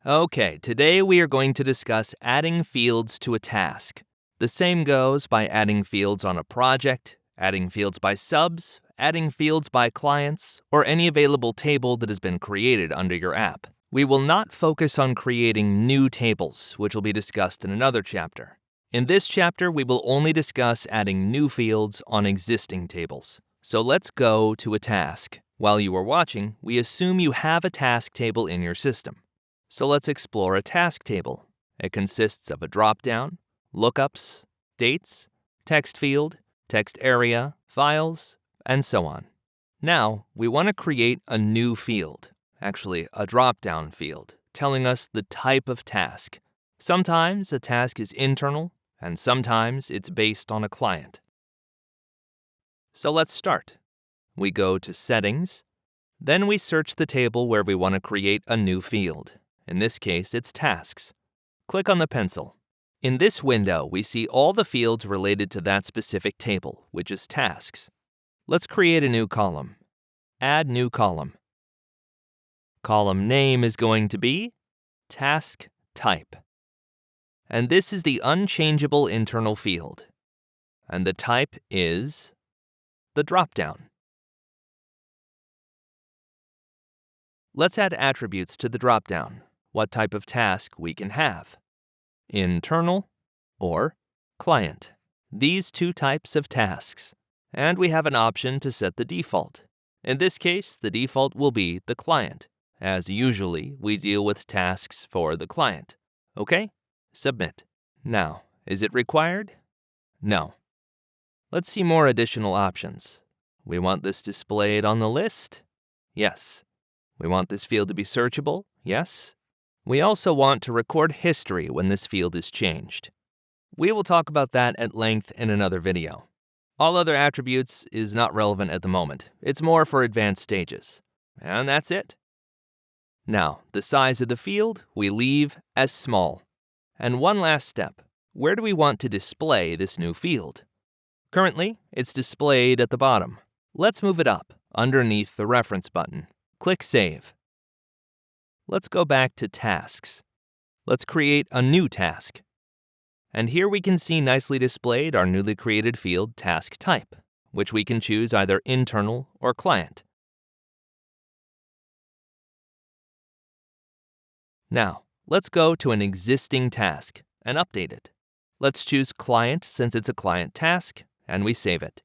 Okay, today we are going to discuss adding fields to a task. The same goes by adding fields on a project, adding fields by subs, adding fields by clients, or any available table that has been created under your app. We will not focus on creating new tables, which will be discussed in another chapter. In this chapter, we will only discuss adding new fields on existing tables. So let's go to a task. While you are watching, we assume you have a task table in your system. So let's explore a task table. It consists of a dropdown, lookups, dates, text field, text area, files, and so on. Now, we want to create a new field, actually a dropdown field, telling us the type of task. Sometimes a task is internal, and sometimes it's based on a client. So let's start. We go to Settings, then we search the table where we want to create a new field. In this case, it's Tasks. Click on the pencil. In this window, we see all the fields related to that specific table, which is Tasks. Let's create a new column. Add new column. Column name is going to be Task Type. And this is the unchangeable internal field. And the type is the dropdown. Let's add attributes to the dropdown. What type of task we can have. Internal or client. These two types of tasks. And we have an option to set the default. In this case, the default will be the client, as usually we deal with tasks for the client. Okay? Submit. Now, is it required? No. Let's see more additional options. We want this displayed on the list? Yes. We want this field to be searchable? Yes. We also want to record history when this field is changed. We will talk about that at length in another video. All other attributes is not relevant at the moment. It's more for advanced stages. And that's it. Now, the size of the field we leave as small. And one last step. Where do we want to display this new field? Currently, it's displayed at the bottom. Let's move it up underneath the reference button. Click Save. Let's go back to Tasks. Let's create a new task. And here we can see nicely displayed our newly created field Task Type, which we can choose either internal or client. Now, let's go to an existing task and update it. Let's choose Client since it's a client task, and we save it.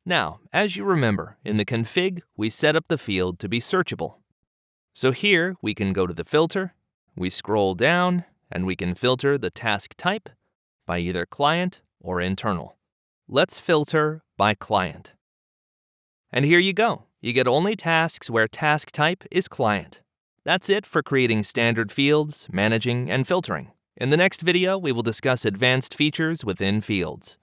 Now, as you remember, in the config, we set up the field to be searchable. So here, we can go to the filter, we scroll down, and we can filter the task type by either client or internal. Let's filter by client. And here you go. You get only tasks where task type is client. That's it for creating standard fields, managing, and filtering. In the next video, we will discuss advanced features within fields.